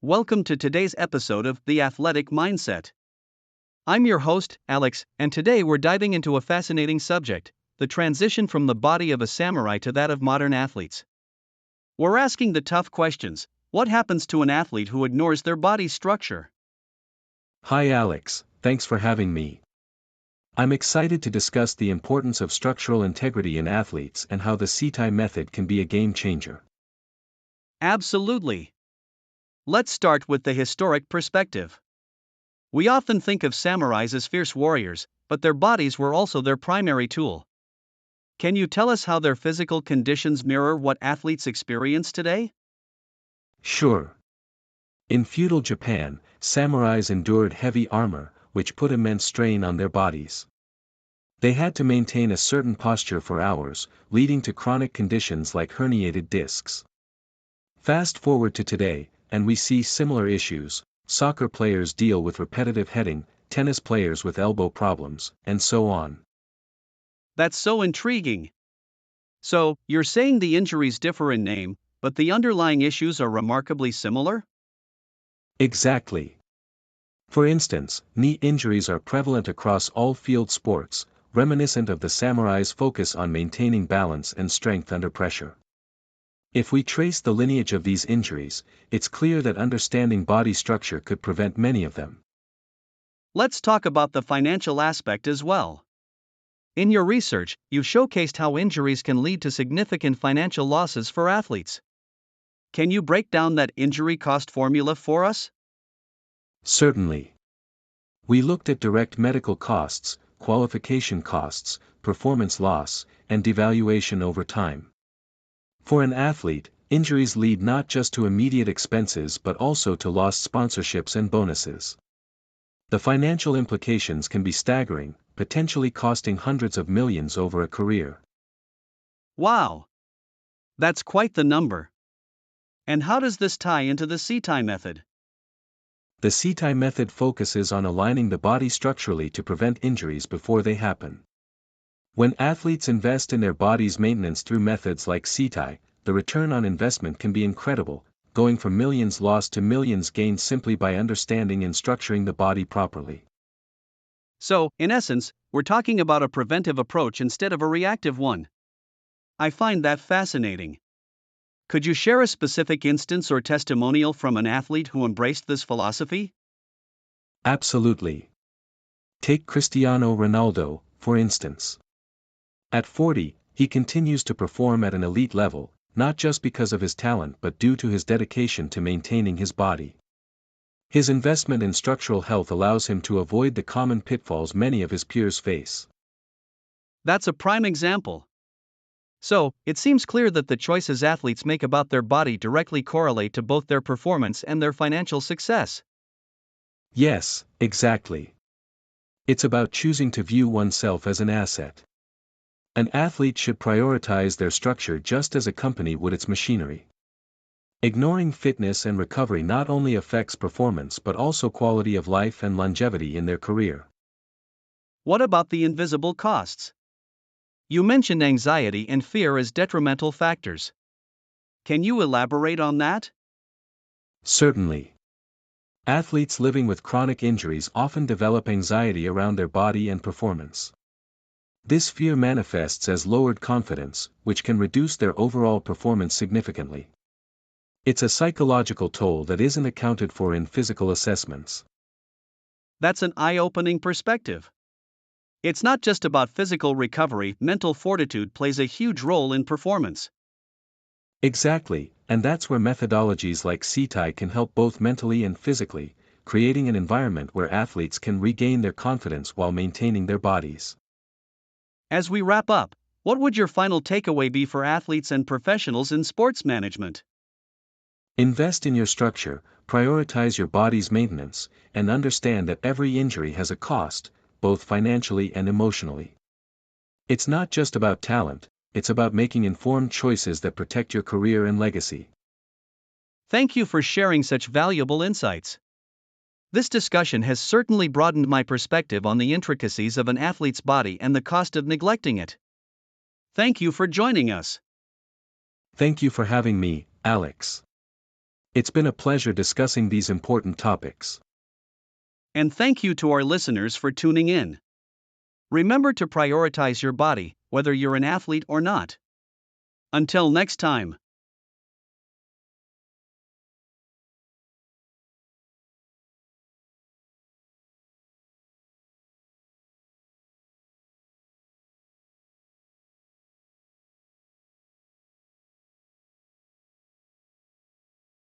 Welcome to today's episode of The Athletic Mindset. I'm your host, Alex, and today we're diving into a fascinating subject: the transition from the body of a samurai to that of modern athletes. We're asking the tough questions: what happens to an athlete who ignores their body structure? Hi Alex, thanks for having me. I'm excited to discuss the importance of structural integrity in athletes and how the Setai method can be a game changer. Absolutely. Let's start with the historic perspective. We often think of samurais as fierce warriors, but their bodies were also their primary tool. Can you tell us how their physical conditions mirror what athletes experience today? Sure. In feudal Japan, samurais endured heavy armor, which put immense strain on their bodies. They had to maintain a certain posture for hours, leading to chronic conditions like herniated discs. Fast forward to today, and we see similar issues. Soccer players deal with repetitive heading, tennis players with elbow problems, and so on. That's so intriguing. So, you're saying the injuries differ in name, but the underlying issues are remarkably similar? Exactly. For instance, knee injuries are prevalent across all field sports, reminiscent of the samurai's focus on maintaining balance and strength under pressure. If we trace the lineage of these injuries, it's clear that understanding body structure could prevent many of them. Let's talk about the financial aspect as well. In your research, you've showcased how injuries can lead to significant financial losses for athletes. Can you break down that injury cost formula for us? Certainly. We looked at direct medical costs, qualification costs, performance loss, and devaluation over time. For an athlete, injuries lead not just to immediate expenses but also to lost sponsorships and bonuses. The financial implications can be staggering, potentially costing hundreds of millions over a career. Wow! That's quite the number. And how does this tie into the Setai method? The Setai method focuses on aligning the body structurally to prevent injuries before they happen. When athletes invest in their body's maintenance through methods like Setai, the return on investment can be incredible, going from millions lost to millions gained simply by understanding and structuring the body properly. So, in essence, we're talking about a preventive approach instead of a reactive one. I find that fascinating. Could you share a specific instance or testimonial from an athlete who embraced this philosophy? Absolutely. Take Cristiano Ronaldo, for instance. At 40, he continues to perform at an elite level, not just because of his talent but due to his dedication to maintaining his body. His investment in structural health allows him to avoid the common pitfalls many of his peers face. That's a prime example. So, it seems clear that the choices athletes make about their body directly correlate to both their performance and their financial success. Yes, exactly. It's about choosing to view oneself as an asset. An athlete should prioritize their structure just as a company would its machinery. Ignoring fitness and recovery not only affects performance but also quality of life and longevity in their career. What about the invisible costs? You mentioned anxiety and fear as detrimental factors. Can you elaborate on that? Certainly. Athletes living with chronic injuries often develop anxiety around their body and performance. This fear manifests as lowered confidence, which can reduce their overall performance significantly. It's a psychological toll that isn't accounted for in physical assessments. That's an eye-opening perspective. It's not just about physical recovery, mental fortitude plays a huge role in performance. Exactly, and that's where methodologies like Setai can help both mentally and physically, creating an environment where athletes can regain their confidence while maintaining their bodies. As we wrap up, what would your final takeaway be for athletes and professionals in sports management? Invest in your structure, prioritize your body's maintenance, and understand that every injury has a cost, both financially and emotionally. It's not just about talent, it's about making informed choices that protect your career and legacy. Thank you for sharing such valuable insights. This discussion has certainly broadened my perspective on the intricacies of an athlete's body and the cost of neglecting it. Thank you for joining us. Thank you for having me, Alex. It's been a pleasure discussing these important topics. And thank you to our listeners for tuning in. Remember to prioritize your body, whether you're an athlete or not. Until next time.